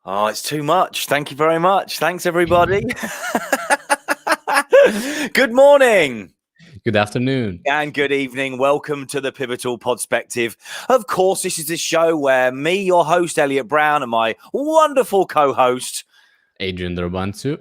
Oh, it's too much. Thank you very much. Thanks, everybody. Good morning. Good afternoon. And good evening. Welcome to the Pivotal Podspective. Of course, this is the show where me, your host, Elliot Brown, and my wonderful co-host, Adrian Darbantu,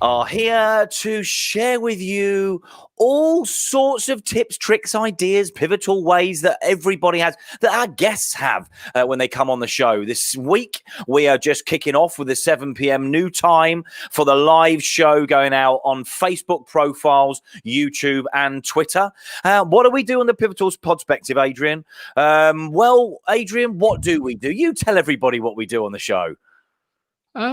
are here to share with you all sorts of tips, tricks, ideas, pivotal ways that everybody has, that our guests have when they come on the show. This week, we are just kicking off with the 7 p.m. new time for the live show going out on Facebook profiles, YouTube, and Twitter. What do we do on the Pivotal Podspective, Adrian? Well, Adrian, what do we do? You tell everybody what we do on the show.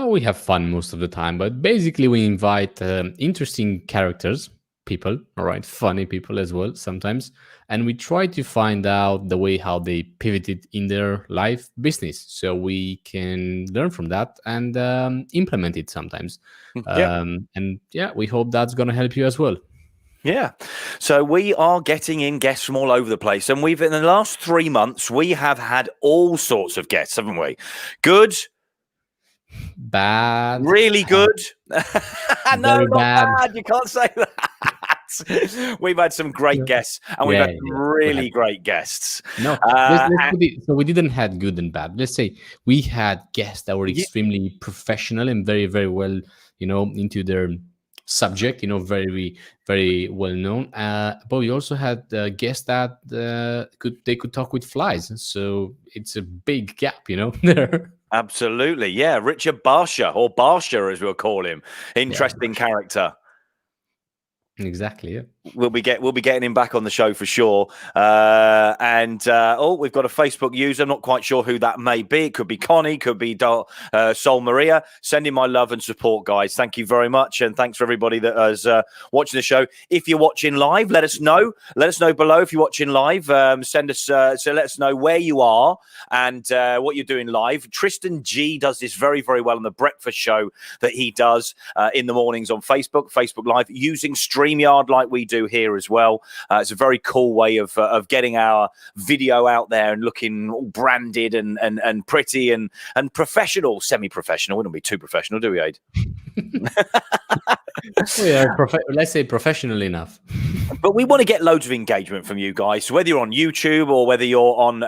We have fun most of the time, but basically we invite interesting characters, people, all right, funny people as well sometimes, and we try to find out the way how they pivoted in their life business, so we can learn from that and implement it sometimes. And yeah, we hope that's going to help you as well. Yeah. So we are getting in guests from all over the place. And in the last 3 months, we have had all sorts of guests, haven't we? Good. Bad. Really good. No, not bad. bad. You can't say that. We've had some great guests, and we've had really great guests. No, let's put it, so we didn't have good and bad. Let's say we had guests that were extremely professional and very, very well, into their subject, very, very well known. But we also had guests that could talk with flies. So it's a big gap, there. Absolutely, yeah. Richard Bacha, or Bacha as we'll call him. Interesting character. Exactly, yeah. We'll be getting him back on the show for sure. We've got a Facebook user. I'm not quite sure who that may be. It could be Connie, could be Sol Maria. Sending my love and support, guys. Thank you very much, and thanks for everybody that is watching the show. If you're watching live, let us know. Let us know below if you're watching live. Send us so let us know where you are and what you're doing live. Tristan G does this very, very well on the breakfast show that he does in the mornings on Facebook Live, using StreamYard like we do here as well. It's a very cool way of getting our video out there and looking all branded and pretty and professional, semi-professional. We don't be too professional, do we, Aid? We are let's say professional enough. But we want to get loads of engagement from you guys. So whether you're on YouTube or whether you're on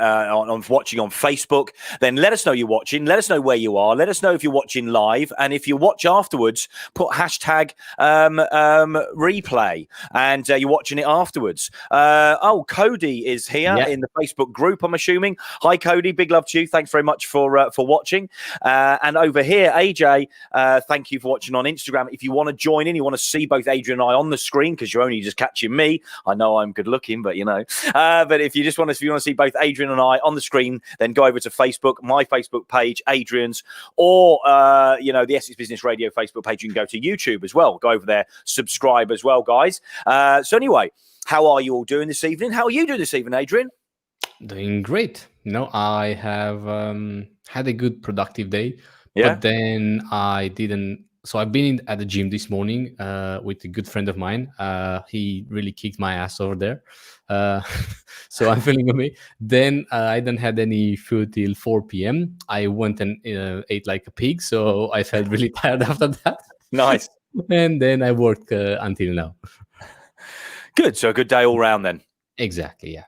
watching on Facebook, then let us know you're watching. Let us know where you are. Let us know if you're watching live, and if you watch afterwards, put hashtag replay, and you're watching it afterwards. Cody is here in the Facebook group, I'm assuming. Hi, Cody. Big love to you. Thanks very much for watching. And over here, AJ, thank you for watching on Instagram. If you want to join in, you want to see both Adrian and I on the screen, because you're only just catching me. I know I'm good looking, but but if you want to see both Adrian and I on the screen, then go over to Facebook, my Facebook page, Adrian's, or the Essex Business Radio Facebook page. You can go to YouTube as well. Go over there, subscribe as well, guys. So anyway, how are you all doing this evening? How are you doing this evening, Adrian? Doing great. I have had a good productive day, but then I didn't. So I've been at the gym this morning with a good friend of mine. He really kicked my ass over there. So I'm feeling okay. Then I didn't had any food till 4 p.m. I went and ate like a pig. So I felt really tired after that. Nice. And then I worked until now. Good. So a good day all round then. Exactly. Yeah.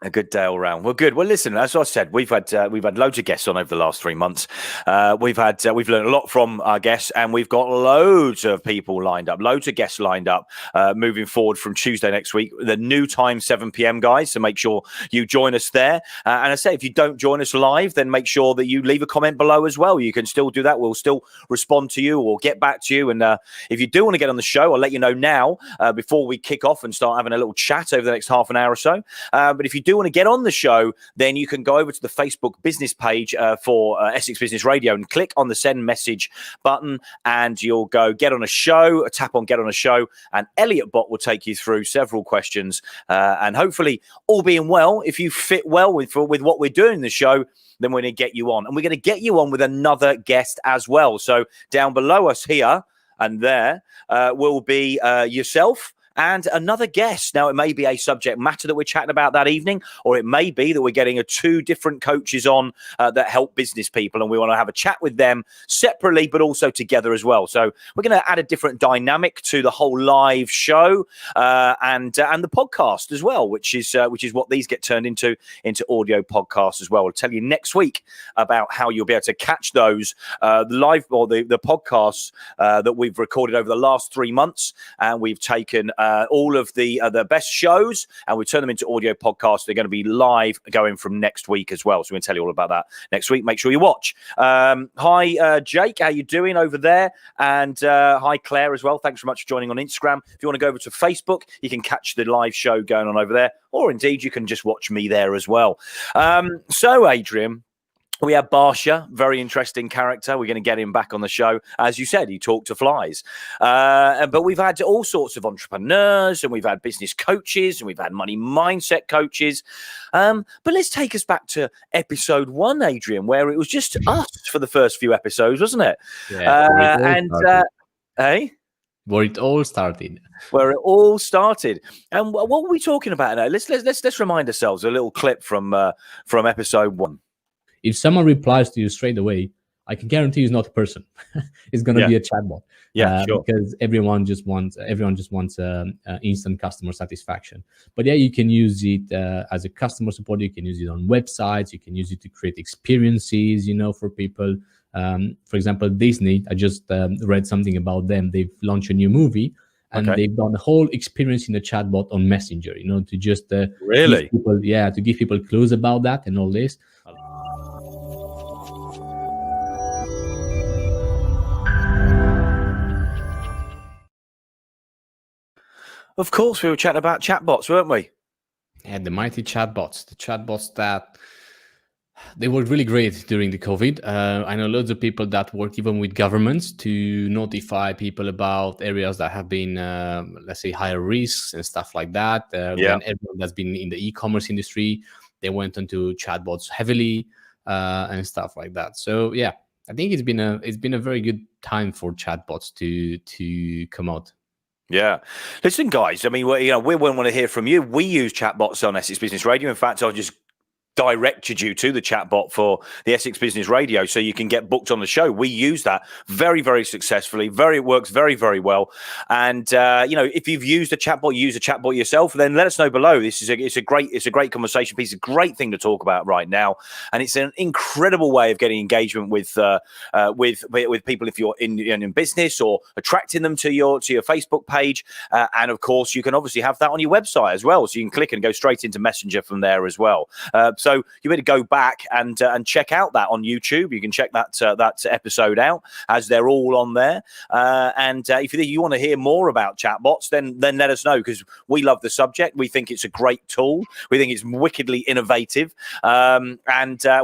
A good day all round. Well, good. Well, listen, as I said, we've had loads of guests on over the last 3 months. We've learned a lot from our guests, and we've got loads of people lined up, loads of guests lined up moving forward from Tuesday next week. The new time, 7 p.m, guys. So make sure you join us there. And I say, if you don't join us live, then make sure that you leave a comment below as well. You can still do that. We'll still respond to you or get back to you. And if you do want to get on the show, I'll let you know now before we kick off and start having a little chat over the next half an hour or so. But if you do want to get on the show, then you can go over to the Facebook business page for Essex Business Radio and click on the send message button, and you'll go get on a show, tap on get on a show, and Elliot Bot will take you through several questions, and hopefully, all being well, if you fit well with what we're doing in the show, then we're going to get you on, and we're going to get you on with another guest as well. So down below us here and there will be yourself and another guest. Now, it may be a subject matter that we're chatting about that evening, or it may be that we're getting two different coaches on that help business people, and we want to have a chat with them separately, but also together as well. So we're going to add a different dynamic to the whole live show and the podcast as well, which is what these get turned into audio podcasts as well. We'll tell you next week about how you'll be able to catch those live or the podcasts that we've recorded over the last 3 months, and we've taken all of the best shows and we've turned them into audio podcasts. They're going to be live going from next week as well. So we're going to tell you all about that next week. Make sure you watch. Hi, Jake. How you doing over there? And hi, Claire, as well. Thanks very much for joining on Instagram. If you want to go over to Facebook, you can catch the live show going on over there, or indeed you can just watch me there as well. So, Adrian, we have Bacha, very interesting character. We're going to get him back on the show. As you said, he talked to flies. But we've had all sorts of entrepreneurs, and we've had business coaches, and we've had money mindset coaches. But let's take us back to episode 1, Adrian, where it was just us for the first few episodes, wasn't it? Yeah, hey? Where it all started. Where it all started. And what were we talking about now? Let's remind ourselves a little clip from episode 1. If someone replies to you straight away, I can guarantee it's not a person. It's going to be a chatbot. Yeah, sure. Because everyone just wants instant customer satisfaction. But yeah, you can use it as a customer support. You can use it on websites. You can use it to create experiences, for people. For example, Disney. I just read something about them. They've launched a new movie, and they've done a whole experience in the chatbot on Messenger. To just really to give people clues about that and all this. Of course, we were chatting about chatbots, weren't we? Yeah, the mighty chatbots. The chatbots that they worked really great during the COVID. I know loads of people that work even with governments to notify people about areas that have been, let's say, higher risks and stuff like that. And everyone that's been in the e-commerce industry, they went into chatbots heavily and stuff like that. So yeah, I think it's been a very good time for chatbots to come out. Yeah. Listen, guys, I mean, we want to hear from you. We use chatbots on Essex Business Radio. In fact, I've just directed you to the chatbot for the Essex Business Radio so you can get booked on the show. We use that very, very successfully. It works very, very well. And if you've used a chatbot, use a chatbot yourself, then let us know below. It's a great conversation piece, a great thing to talk about right now, and it's an incredible way of getting engagement with people if you're in business, or attracting them to your Facebook page. And of course, you can obviously have that on your website as well, so you can click and go straight into Messenger from there as well. So you better go back and check out that on YouTube. You can check that episode out, as they're all on there. And if you want to hear more about chatbots, then let us know, because we love the subject. We think it's a great tool. We think it's wickedly innovative. And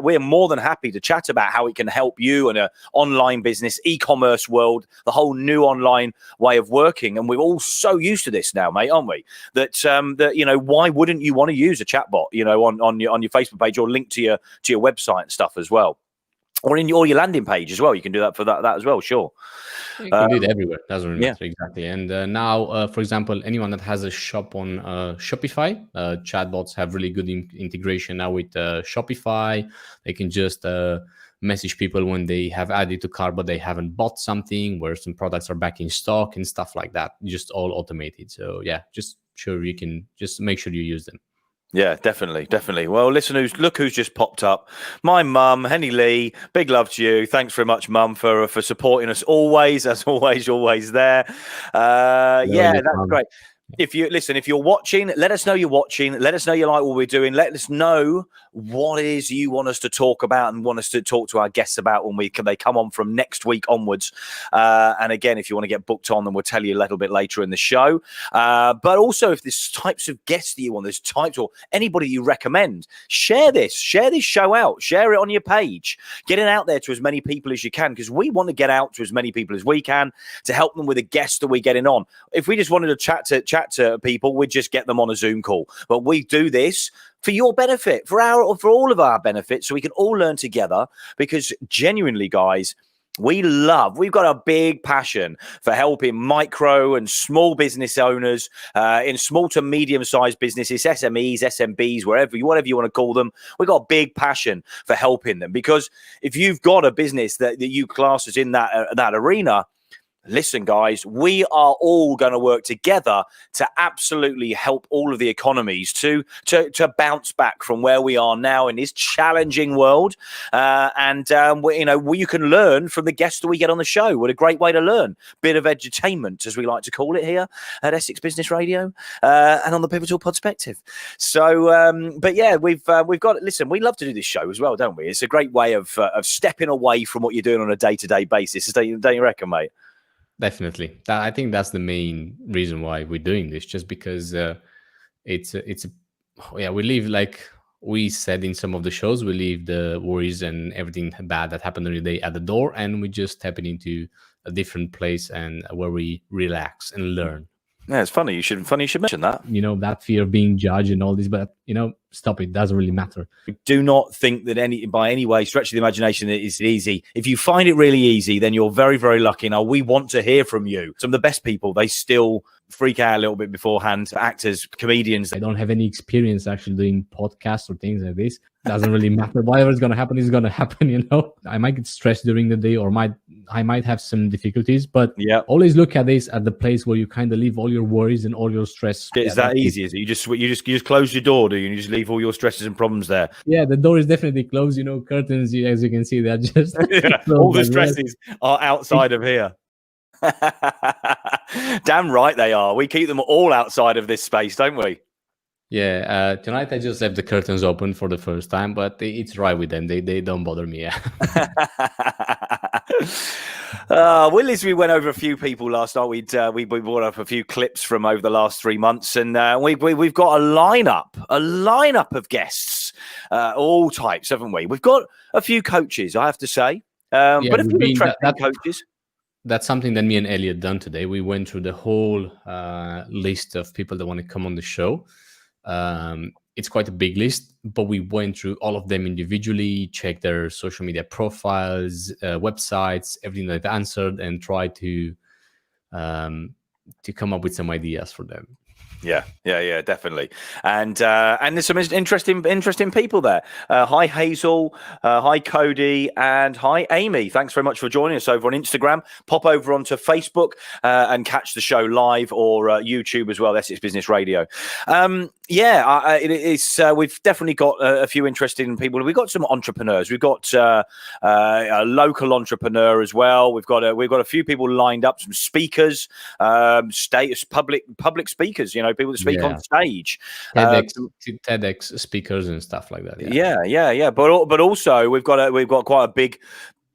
we're more than happy to chat about how it can help you in an online business, e-commerce world, the whole new online way of working. And we're all so used to this now, mate, aren't we? That why wouldn't you want to use a chatbot, on your Facebook page, or link to your website and stuff as well, or in your landing page as well. You can do that for that as well. Sure, you can do it everywhere. Doesn't really matter exactly. And now, for example, anyone that has a shop on Shopify, chatbots have really good integration now with Shopify. They can just message people when they have added to cart but they haven't bought something, where some products are back in stock and stuff like that. Just all automated. So yeah, just make sure you use them. Yeah, definitely. Well, listen, look who's just popped up. My mum, Henny Lee. Big love to you. Thanks very much, mum, for supporting us always. As always there. That's great. If you're watching, let us know you're watching. Let us know you like what we're doing. Let us know what it is you want us to talk about and want us to talk to our guests about when they come on from next week onwards. And again, if you want to get booked on, then we'll tell you a little bit later in the show. But also, if there's types of guests that you want, there's types, or anybody you recommend, share this show out, share it on your page, get it out there to as many people as you can, because we want to get out to as many people as we can to help them with a guest that we're getting on. If we just wanted to chat to people, we'd just get them on a Zoom call. But we do this for your benefit, for all of our benefit, so we can all learn together. Because genuinely, guys, we've got a big passion for helping micro and small business owners in small to medium-sized businesses, SMEs, SMBs, whatever you want to call them. We've got a big passion for helping them, because if you've got a business that you class as in that arena, listen, guys, we are all going to work together to absolutely help all of the economies to bounce back from where we are now in this challenging world. You can learn from the guests that we get on the show. What a great way to learn. Bit of edutainment, as we like to call it here at Essex Business Radio and on the Pivotal Podspective. So, but yeah, we've got. Listen, we love to do this show as well, don't we? It's a great way of stepping away from what you're doing on a day-to-day basis. Don't you reckon, mate? Definitely. I think that's the main reason why we're doing this, just because we leave, like we said in some of the shows, we leave the worries and everything bad that happened during the day at the door, and we just step into a different place and where we relax and learn. Yeah, it's funny. You should mention that. That fear of being judged and all this, but stop it. Doesn't really matter. Do not think that by any way, stretch of the imagination, that it's easy. If you find it really easy, then you're very, very lucky. Now, we want to hear from you. Some of the best people, they still freak out a little bit beforehand. Actors, comedians. I don't have any experience actually doing podcasts or things like this. Doesn't really matter. Whatever's going to happen is going to happen, I might get stressed during the day, or I might have some difficulties, but always look at this at the place where you kind of leave all your worries and all your stress. Is that easy? Is it? You just close your door, do you? And you just leave all your stresses and problems there? Yeah, the door is definitely closed. Curtains, as you can see, they're just all the stresses are outside of here. Damn right they are. We keep them all outside of this space, don't we? Yeah, tonight I just left the curtains open for the first time, but it's right with them. They don't bother me. Well, as we went over a few people last night, we brought up a few clips from over the last 3 months, and we've got a lineup of guests, all types, haven't we? We've got a few coaches, I have to say, but a few interesting coaches. That's something that me and Elliot done today. We went through the whole list of people that want to come on the show. It's quite a big list, but we went through all of them individually, checked their social media profiles, websites, everything that they've answered, and tried to come up with some ideas for them. Yeah, definitely. And there's some interesting people there. Hi, Hazel. Hi, Cody. And hi, Amy. Thanks very much for joining us over on Instagram. Pop over onto Facebook and catch the show live, or YouTube as well, Essex Business Radio. We've definitely got a few interesting people. We've got some entrepreneurs. We've got a local entrepreneur as well. We've got a few people lined up, some speakers, public speakers, people that speak on stage, TEDx speakers and stuff like that. Yeah. But also we've got quite a big,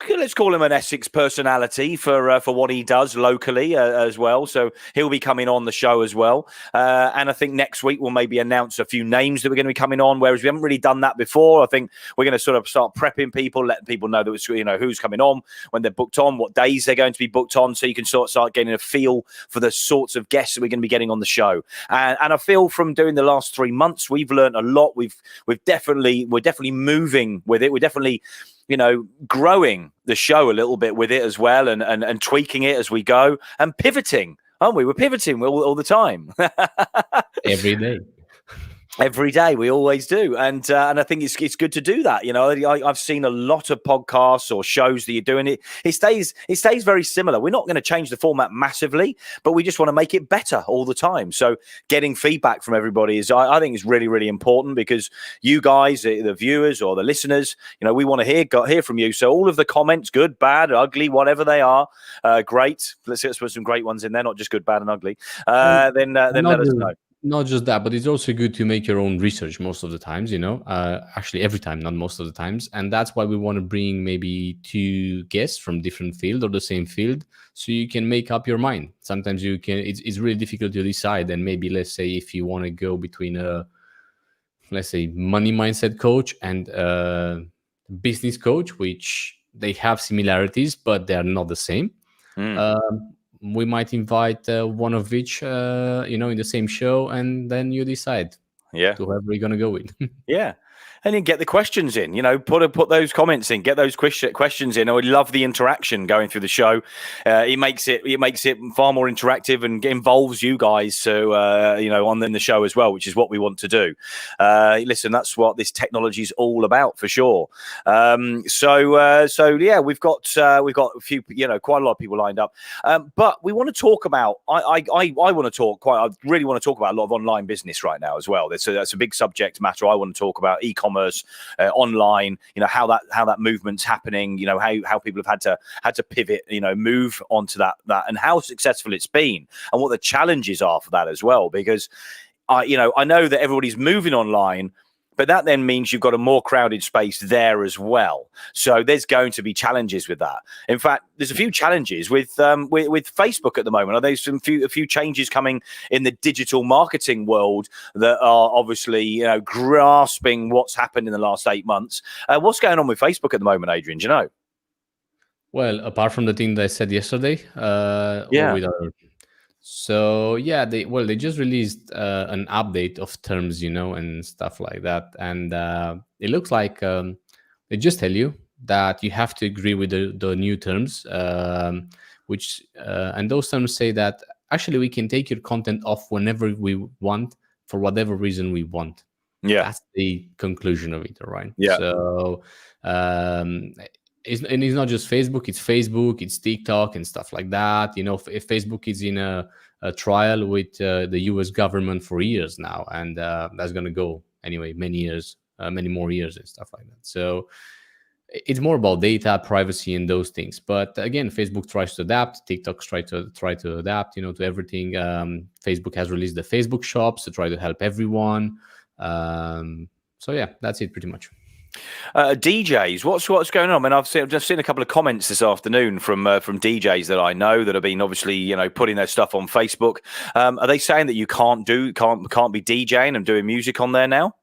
let's call him an Essex personality for what he does locally as well. So he'll be coming on the show as well. And I think next week we'll maybe announce a few names that we're going to be coming on, whereas we haven't really done that before. I think we're going to sort of start prepping people, letting people know that it's, who's coming on, when they're booked on, what days they're going to be booked on, so you can sort of start getting a feel for the sorts of guests that we're going to be getting on the show. And I feel from doing the last 3 months, we've learned a lot. We're definitely moving with it. We're definitely growing the show a little bit with it as well, and tweaking it as we go, and pivoting, aren't we? We're pivoting all the time. Every day, we always do, and I think it's good to do that. I've seen a lot of podcasts or shows that you're doing. It stays very similar. We're not going to change the format massively, but we just want to make it better all the time. So getting feedback from everybody I think is really, really important, because you guys, the viewers or the listeners, we want to hear from you. So all of the comments, good, bad, ugly, whatever they are, great. Let's put some great ones in there, not just good, bad, and ugly. Then let us know. Not just that, but it's also good to make your own research most of the times, actually every time, not most of the times. And that's why we want to bring maybe 2 guests from different field or the same field, so you can make up your mind. Sometimes it's really difficult to decide. And maybe, let's say, if you want to go between let's say, money mindset coach and business coach, which they have similarities, but they're not the same. We might invite one of each, in the same show, and then you decide, to whoever you're gonna go with. Yeah. And then get the questions in, put those comments in, get those questions in. I would love the interaction going through the show. It makes it far more interactive and involves you guys. So, on the show as well, which is what we want to do. Listen, that's what this technology is all about for sure. So yeah, we've got a few, quite a lot of people lined up. But we want to talk about, I really want to talk about a lot of online business right now as well. That's a big subject matter. I want to talk about e-commerce, online, how that movement's happening, how people have had to pivot, move onto that and how successful it's been and what the challenges are for that as well. Because I know that everybody's moving online, but that then means you've got a more crowded space there as well. So there's going to be challenges with that. In fact, there's a few challenges with Facebook at the moment. Are there a few changes coming in the digital marketing world that are obviously grasping what's happened in the last 8 months? What's going on with Facebook at the moment, Adrian? Do you know? Well, apart from the thing that I said yesterday, Yeah. So yeah, they just released an update of terms, and stuff like that, and it looks like they just tell you that you have to agree with the new terms, which and those terms say that actually we can take your content off whenever we want for whatever reason we want. Yeah, that's the conclusion of it, right? Yeah. So it's not just Facebook, it's TikTok and stuff like that. If Facebook is in a trial with the US government for years now, and that's going to go anyway many more years and stuff like that. So it's more about data privacy and those things. But again, Facebook tries to adapt, TikTok's try to adapt to everything. Facebook has released the Facebook shops to try to help everyone. So yeah, that's it pretty much. DJs, what's going on? I mean, I've just seen a couple of comments this afternoon from DJs that I know that have been obviously putting their stuff on Facebook. Are they saying that you can't be DJing and doing music on there now?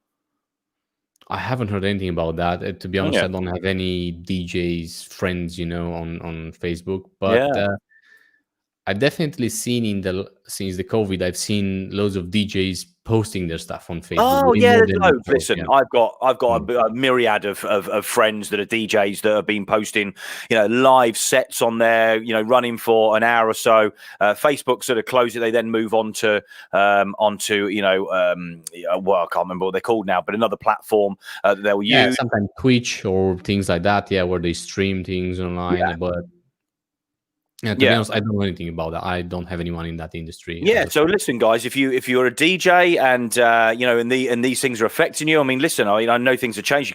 I haven't heard anything about that. To be honest, I don't have any DJs friends, on Facebook. But I've definitely seen since the COVID, I've seen loads of DJs posting their stuff on Facebook. Oh yeah, there's loads. Listen, I've got a myriad of friends that are DJs that have been posting, live sets on there, running for an hour or so. Facebook sort of close it, they then move on to onto well, I can't remember what they're called now, but another platform that they'll use. Sometimes Twitch or things like that. Yeah, where they stream things online, but. To be honest, I don't know anything about that. I don't have anyone in that industry. Yeah. So listen, guys, if you're a DJ and and these things are affecting you, I mean, listen, I know things have changed. You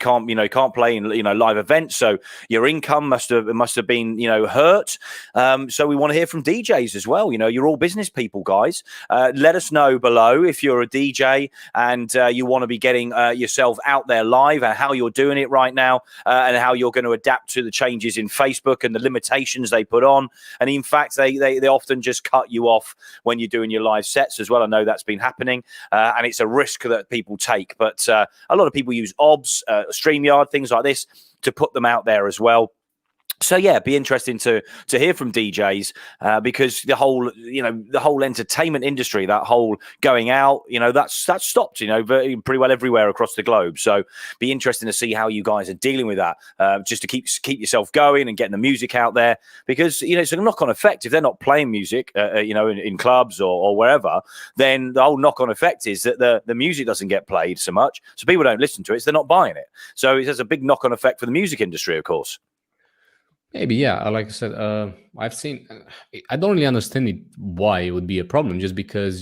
can't play in live events, so your income must have been hurt. So we want to hear from DJs as well. You're all business people, guys. Let us know below if you're a DJ and you want to be getting yourself out there live and how you're doing it right now and how you're going to adapt to the changes in Facebook and the limitations they put on. And in fact, they often just cut you off when you're doing your live sets as well. I know that's been happening, and it's a risk that people take. But a lot of people use OBS, StreamYard, things like this to put them out there as well. So yeah, it'd be interesting to hear from DJs because the whole entertainment industry, that whole going out, that's stopped, pretty well everywhere across the globe. So be interesting to see how you guys are dealing with that, just to keep yourself going and getting the music out there, because it's a knock-on effect. If they're not playing music, in clubs or wherever, then the whole knock-on effect is that the music doesn't get played so much, so people don't listen to it, so they're not buying it. So it has a big knock-on effect for the music industry, of course. Maybe, yeah. Like I said, I've seen. I don't really understand why it would be a problem. Just because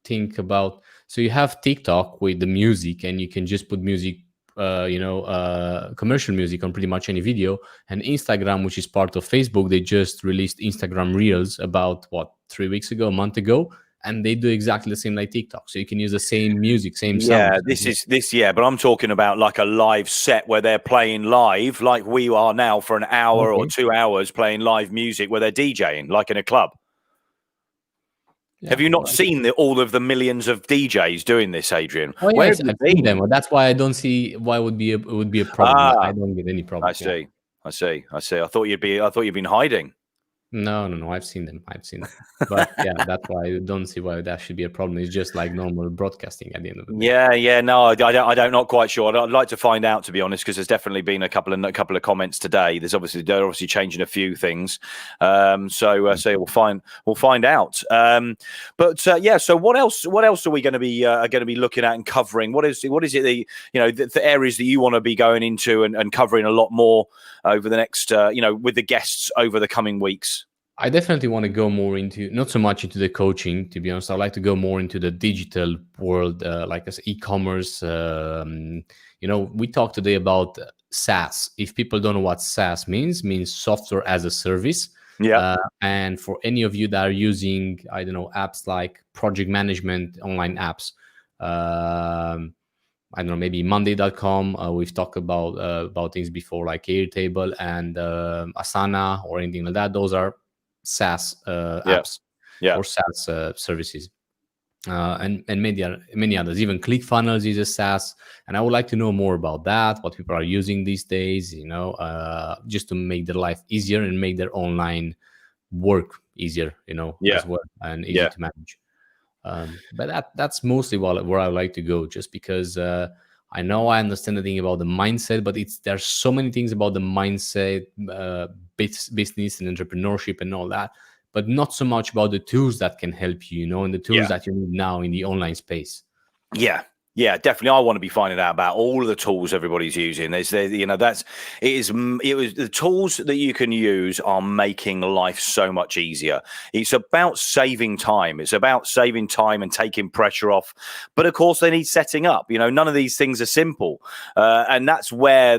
think about. So you have TikTok with the music, and you can just put music, commercial music on pretty much any video. And Instagram, which is part of Facebook, they just released Instagram Reels about 3 weeks ago, a month ago. And they do exactly the same like TikTok. So you can use the same music, same sound. Yeah, but I'm talking about like a live set where they're playing live, like we are now for an hour or 2 hours playing live music where they're DJing, like in a club. Yeah, have you not seen all of the millions of DJs doing this, Adrian? Oh, yes, I've seen them. Well, that's why I don't see why it would be a problem. I don't get any problem. I see. I thought you'd been hiding. No. I've seen them. But yeah, that's why I don't see why that should be a problem. It's just like normal broadcasting at the end of the day. Yeah. No, I don't. Not quite sure. I'd like to find out, to be honest, because there's definitely been a couple of comments today. They're obviously changing a few things. So we'll find out. Yeah. So what else are we going to be looking at and covering? What is it the areas that you want to be going into and covering a lot more over the next with the guests over the coming weeks? I definitely want to go more into, not so much into the coaching, to be honest. I'd like to go more into the digital world, like as e-commerce. We talked today about SaaS. If people don't know what SaaS means software as a service. Yeah. And for any of you that are using, I don't know, apps like project management, online apps, I don't know, maybe Monday.com. We've talked about things before, like Airtable and Asana or anything like that. Those are SaaS apps or SaaS services, and many others. Even ClickFunnels is a SaaS, and I would like to know more about that. What people are using these days, just to make their life easier and make their online work easier, as well, and easy to manage. But that's mostly where I like to go, just because I know I understand the thing about the mindset, but there's so many things about the mindset, business and entrepreneurship and all that, but not so much about the tools that can help you, and the tools that you need now in the online space. Yeah, definitely. I want to be finding out about all of the tools everybody's using. The tools that you can use are making life so much easier. It's about saving time. It's about saving time and taking pressure off. But of course, they need setting up. None of these things are simple, and that's where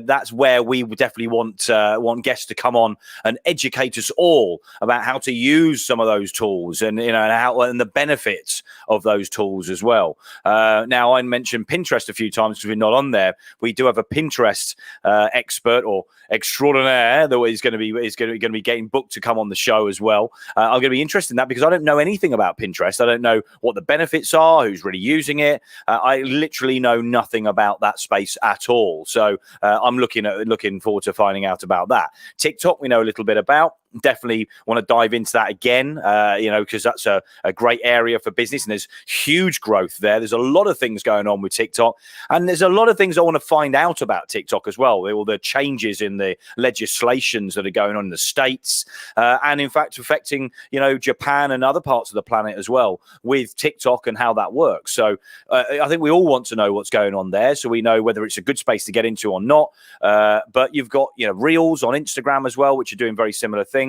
we definitely want guests to come on and educate us all about how to use some of those tools and and the benefits of those tools as well. Now, I mentioned Pinterest a few times because we're not on there. We do have a Pinterest expert or extraordinaire that is going to be getting booked to come on the show as well. I'm going to be interested in that because I don't know anything about Pinterest. I don't know what the benefits are, who's really using it. I literally know nothing about that space at all. So I'm looking forward to finding out about that. TikTok, we know a little bit about. Definitely want to dive into that again, because that's a great area for business, and there's huge growth there. There's a lot of things going on with TikTok, and there's a lot of things I want to find out about TikTok as well. All the changes in the legislations that are going on in the States, and in fact affecting Japan and other parts of the planet as well with TikTok and how that works. So I think we all want to know what's going on there, so we know whether it's a good space to get into or not. But you've got Reels on Instagram as well, which are doing very similar things.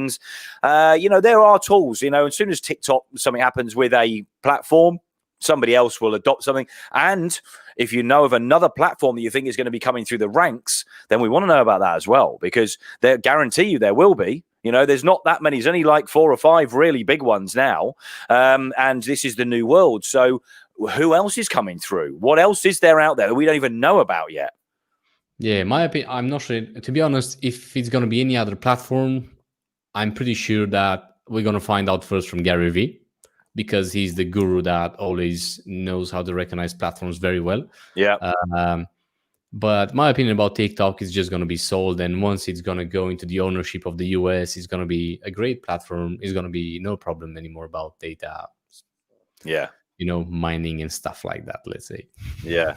There are tools, as soon as TikTok, something happens with a platform, somebody else will adopt something. And if you know of another platform that you think is going to be coming through the ranks, then we want to know about that as well, because they guarantee you there will be. There's not that many. There's only like 4 or 5 really big ones now. And this is the new world. So who else is coming through? What else is there out there that we don't even know about yet? Yeah, in my opinion, I'm not sure. To be honest, if it's going to be any other platform, I'm pretty sure that we're going to find out first from Gary Vee, because he's the guru that always knows how to recognize platforms very well. Yeah. But my opinion about TikTok is just going to be sold. And once it's going to go into the ownership of the US, it's going to be a great platform. It's going to be no problem anymore about data. Yeah. Mining and stuff like that, let's say. Yeah.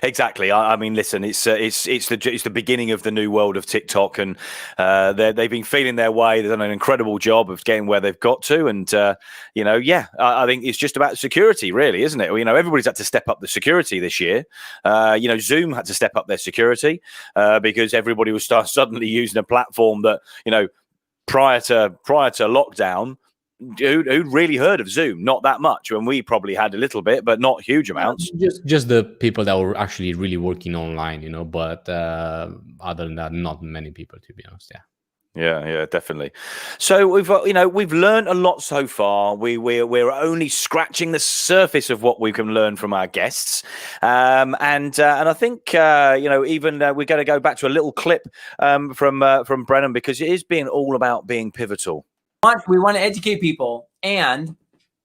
Exactly. I mean, listen, it's the beginning of the new world of TikTok, and they've been feeling their way. They've done an incredible job of getting where they've got to, and I think it's just about security, really, isn't it? Everybody's had to step up the security this year. Zoom had to step up their security because everybody was suddenly using a platform that prior to lockdown. Who'd really heard of Zoom? Not that much. When we probably had a little bit, but not huge amounts. Just the people that were actually really working online, But other than that, not many people, to be honest. Yeah, definitely. So we've learned a lot so far. We're only scratching the surface of what we can learn from our guests, and I think even we're going to go back to a little clip from Brennan, because it is all about being pivotal. We want to educate people, and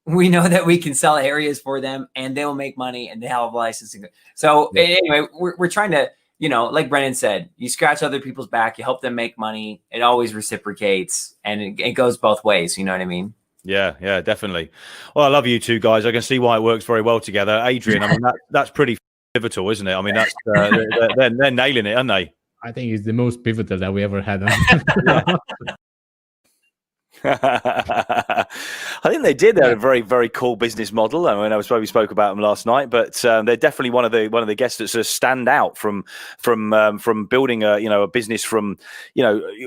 we know that we can sell areas for them, and they will make money, and they have licensing. So anyway, we're trying to you know, like Brennan said, you scratch other people's back, you help them make money. It always reciprocates, and it goes both ways. You know what I mean? Yeah, yeah, definitely. Well, I love you two guys. I can see why it works very well together. Adrian, I mean, that's pretty pivotal, isn't it? I mean, that's they're nailing it, aren't they? I think it's the most pivotal that we ever had. I think they did. They're a very, very cool business model. I mean, I was we spoke about them last night, but they're definitely one of the guests that sort of stand out from building a business from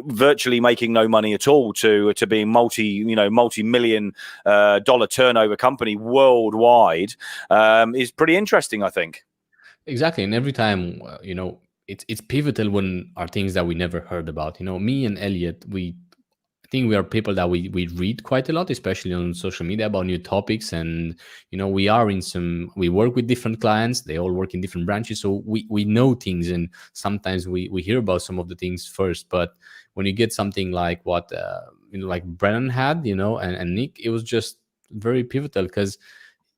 virtually making no money at all to being multi-million dollar turnover company worldwide is pretty interesting, I think. Exactly, and every time it's pivotal when are things that we never heard about. Me and Elliot, I think we are people that we read quite a lot, especially on social media, about new topics. And, we work with different clients. They all work in different branches. So we know things, and sometimes we hear about some of the things first. But when you get something like what, like Brennan had, and Nick, it was just very pivotal because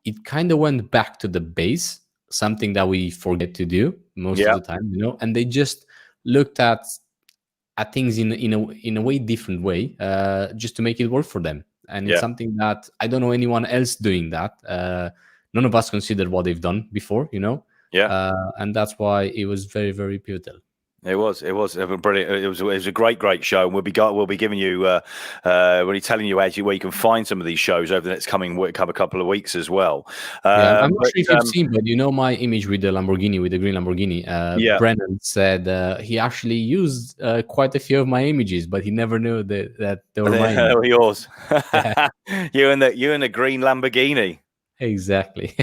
it kind of went back to the base, something that we forget to do most of the time, and they just looked at things in a way different way, just to make it work for them. And it's something that I don't know anyone else doing that. None of us considered what they've done before, and that's why it was very, very pivotal. It was brilliant. It was a great show, and we'll be giving you we'll be telling you actually where you can find some of these shows over the next coming couple of weeks as well. I'm not sure if you've seen, but my image with the Lamborghini, with the green Lamborghini. Brennan said he actually used quite a few of my images, but he never knew that they were mine. They were yours. you and the green Lamborghini. Exactly.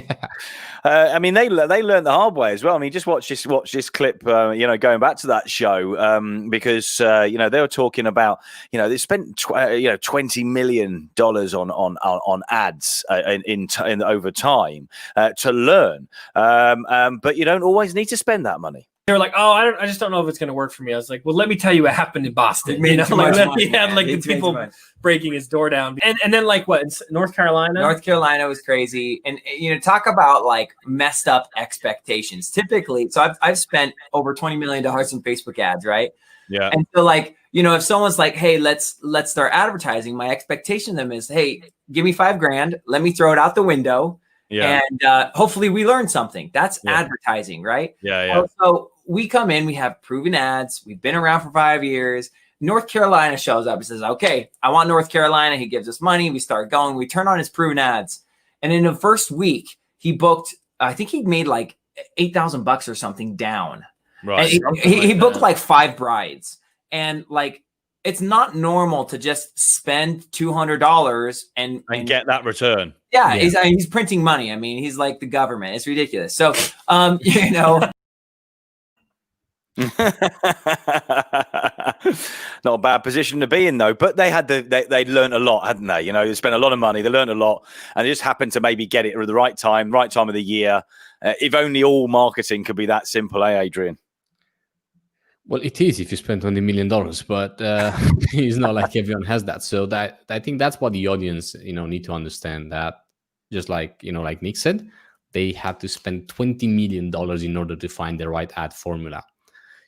I mean, they learned the hard way as well. I mean, just watch this clip. Going back to that show, because they were talking about they spent $20 million on ads in over time to learn, but you don't always need to spend that money. They were like, "Oh, I just don't know if it's going to work for me." I was like, "Well, let me tell you what happened in Boston." He had the people breaking his door down, and then like what? North Carolina. North Carolina was crazy, and talk about like messed up expectations. Typically, so I've spent over $20 million in Facebook ads, right? Yeah. And so like if someone's like, "Hey, let's start advertising," my expectation of them is, "Hey, give me $5,000, let me throw it out the window." Yeah. And hopefully we learn something. That's advertising, right? Yeah. So we come in, we have proven ads. We've been around for 5 years. North Carolina shows up and says, "Okay, I want North Carolina." He gives us money. We start going. We turn on his proven ads. And in the first week, he booked, I think he made like $8,000 or something down. Right. And he booked like 5 brides. And like, it's not normal to just spend $200 and get that return. Yeah, he's printing money. I mean, he's like the government. It's ridiculous. So, not a bad position to be in though. But they learned a lot, hadn't they? They spent a lot of money. They learned a lot, and they just happened to maybe get it at the right time of the year. If only all marketing could be that simple, eh, Adrian? Well, it is if you spend $20 million, but it's not like everyone has that. So that I think that's what the audience, need to understand, that just like, like Nick said, they have to spend $20 million in order to find the right ad formula.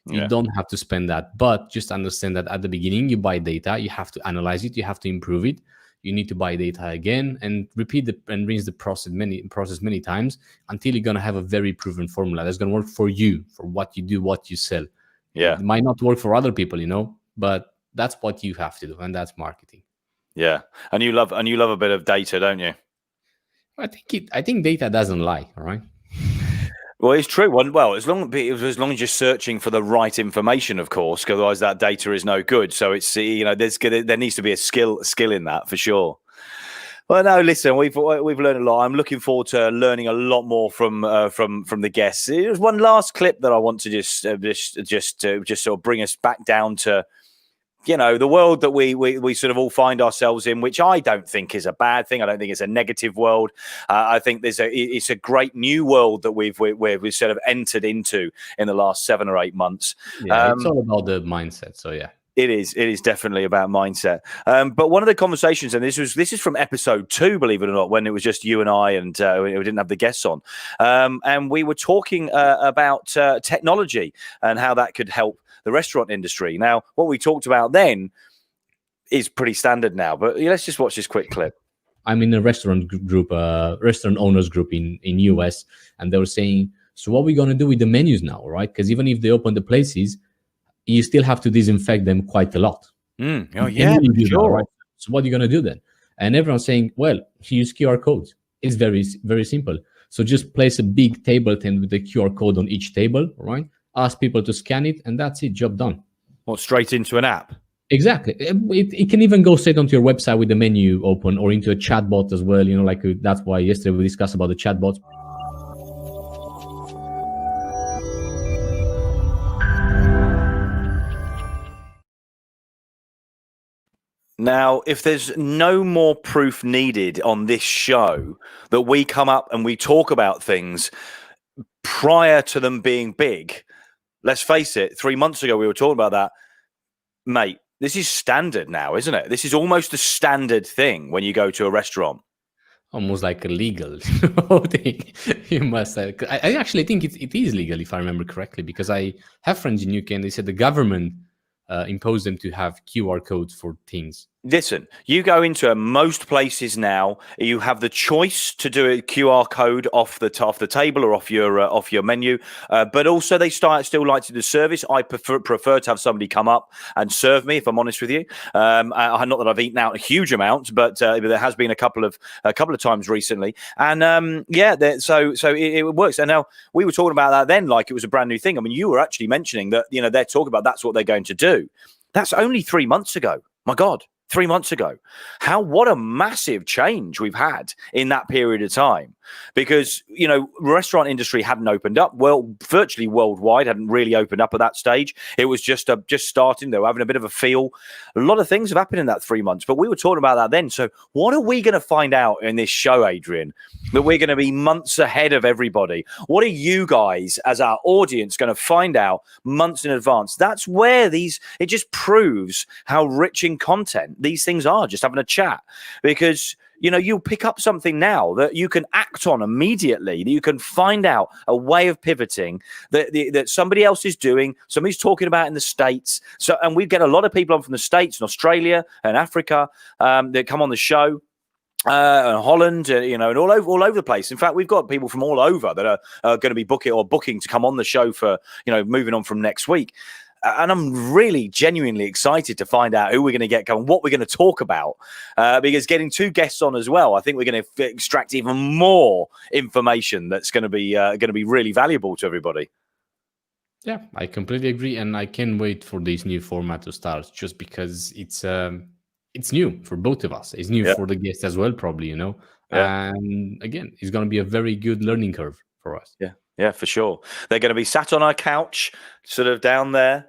You don't have to spend that, but just understand that at the beginning, you buy data, you have to analyze it, you have to improve it. You need to buy data again and repeat and rinse the process many times until you're going to have a very proven formula that's going to work for you, for what you do, what you sell. Yeah, it might not work for other people, but that's what you have to do, and that's marketing. Yeah, and you love a bit of data, don't you? I think data doesn't lie. All right. Well, it's true. Well, as long as you're searching for the right information, of course, because otherwise that data is no good. So it's there needs to be a skill in that for sure. Well, no, listen, we've learned a lot. I'm looking forward to learning a lot more from the guests. There's one last clip that I want to just sort of bring us back down to, the world that we sort of all find ourselves in, which I don't think is a bad thing. I don't think it's a negative world. I think it's a great new world that we've sort of entered into in the last 7 or 8 months. Yeah, it's all about the mindset. So yeah. It is definitely about mindset. But one of the conversations, and this is from episode 2, believe it or not, when it was just you and I, and we didn't have the guests on, and we were talking about technology and how that could help the restaurant industry. Now, what we talked about then is pretty standard now, but let's just watch this quick clip. I'm in a restaurant group, restaurant owners group in US, and they were saying, so what are we going to do with the menus now, right? Because even if they open the places, you still have to disinfect them quite a lot. Oh, yeah, sure. That, right? So what are you going to do then? And everyone's saying, well, use QR codes. It's very, very simple. So just place a big table tent with a QR code on each table, right? Ask people to scan it, and that's it, job done. Or straight into an app. Exactly. It can even go straight onto your website with the menu open, or into a chatbot as well. Like that's why yesterday we discussed about the chatbots. Now, if there's no more proof needed on this show that we come up and we talk about things prior to them being big, let's face it, 3 months ago we were talking about that, mate. This is standard now, isn't it? This is almost a standard thing when you go to a restaurant. Almost like a legal thing, you must say. I actually think it is legal, if I remember correctly, because I have friends in UK and they said the government imposed them to have QR codes for things. Listen, you go into most places now, you have the choice to do a QR code off the table or off your menu, but also they still like to do service. I prefer to have somebody come up and serve me, if I'm honest with you. Not that I've eaten out a huge amount, but there has been a couple of times recently, and so it works. And now we were talking about that then, like it was a brand new thing. I mean, you were actually mentioning that they're talking about that's what they're going to do. That's only 3 months ago. My God. 3 months ago. What a massive change we've had in that period of time, because restaurant industry hadn't opened up virtually worldwide, hadn't really opened up at that stage. It was just starting. They were having a bit of a feel. A lot of things have happened in that 3 months, but we were talking about that then. So what are we going to find out in this show, Adrian, that we're going to be months ahead of everybody? What are you guys as our audience going to find out months in advance? That's where it just proves how rich in content these things are, just having a chat, because you'll pick up something now that you can act on immediately, that you can find out a way of pivoting that somebody else is doing, somebody's talking about in the States. So, and we get a lot of people on from the States and Australia and Africa that come on the show. And Holland, and all over the place. In fact, we've got people from all over that are going to be booking to come on the show for moving on from next week. And I'm really genuinely excited to find out who we're going to get going, what we're going to talk about, because getting 2 guests on as well, I think we're going to extract even more information that's going to be really valuable to everybody. Yeah, I completely agree, and I can't wait for this new format to start, just because it's new for both of us. It's new for the guests as well, probably, And again, it's going to be a very good learning curve for us. Yeah, for sure. They're going to be sat on our couch, sort of down there.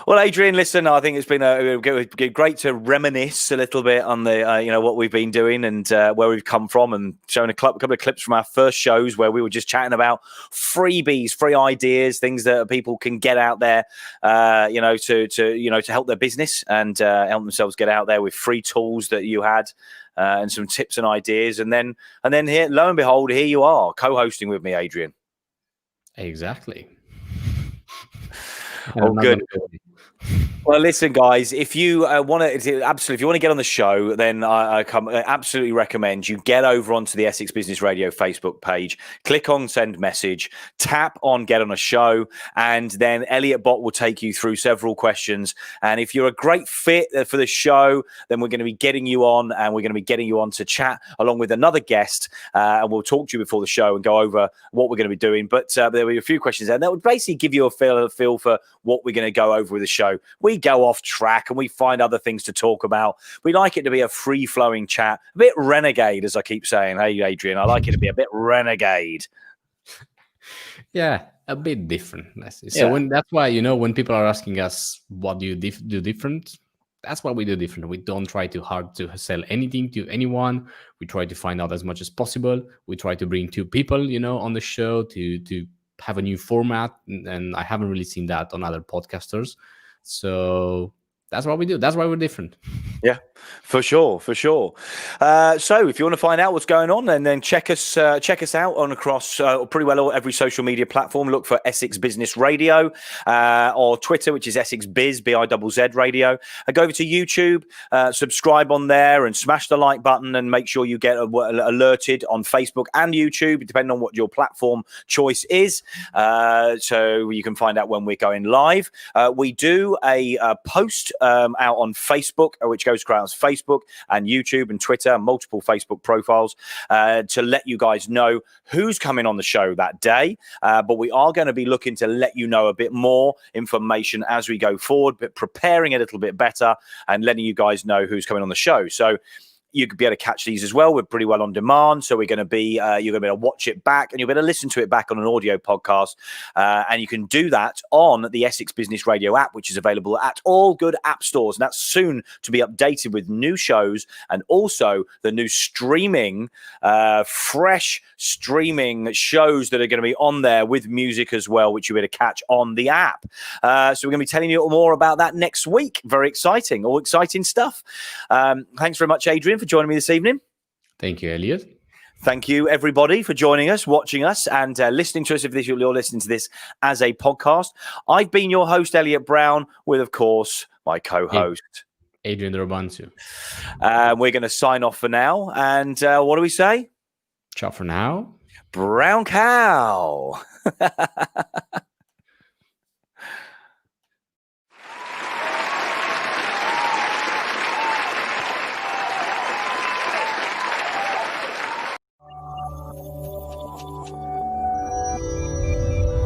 Well, Adrian, listen, I think it's been great to reminisce a little bit on the what we've been doing and where we've come from, and showing a couple of clips from our first shows where we were just chatting about freebies, free ideas, things that people can get out there, to help their business and help themselves get out there with free tools that you had. And some tips and ideas, and then here, lo and behold, here you are co-hosting with me, Adrian. Exactly. Oh, good. Well, listen, guys, if you want to get on the show, then I absolutely recommend you get over onto the Essex Business Radio Facebook page, click on send message, tap on get on a show, and then Elliot Bot will take you through several questions. And if you're a great fit for the show, then we're going to be getting you on, and we're going to be getting you on to chat along with another guest, and we'll talk to you before the show and go over what we're going to be doing. But there will be a few questions there, and that would basically give you a feel for what we're going to go over with the show. We go off track and we find other things to talk about. We like it to be a free-flowing chat, a bit renegade, as I keep saying. Hey, Adrian, I like it to be a bit renegade. Yeah, a bit different. So that's why, when people are asking us, what do you do different? That's what we do different. We don't try too hard to sell anything to anyone. We try to find out as much as possible. We try to bring 2 people, on the show to have a new format, and I haven't really seen that on other podcasters. So that's what we do. That's why we're different. Yeah, for sure, for sure. So if you want to find out what's going on, then check us out on across pretty well every social media platform. Look for Essex Business Radio or Twitter, which is Essex Biz, BIZZ Radio. Go over to YouTube, subscribe on there, and smash the like button, and make sure you get alerted on Facebook and YouTube, depending on what your platform choice is. So you can find out when we're going live. We do a post out on Facebook, which goes across Facebook and YouTube and Twitter, multiple Facebook profiles, to let you guys know who's coming on the show that day. But we are going to be looking to let you know a bit more information as we go forward, but preparing a little bit better and letting you guys know who's coming on the show. So you could be able to catch these as well. We're pretty well on demand, so we're going to be you're going to be able to watch it back, and you'll be able to listen to it back on an audio podcast. And you can do that on the Essex Business Radio app, which is available at all good app stores, and that's soon to be updated with new shows and also the new streaming, fresh streaming shows that are going to be on there with music as well, which you'll be able to catch on the app. So we're going to be telling you more about that next week. Very exciting, all exciting stuff. Thanks very much, Adrian, for joining me this evening. Thank you, Elliot. Thank you, everybody, for joining us, watching us, and listening to us. If you're listening to this as a podcast, I've been your host, Elliot Brown, with, of course, my co-host, Adrian Dorobantu. We're going to sign off for now. And what do we say? Ciao for now. Brown cow.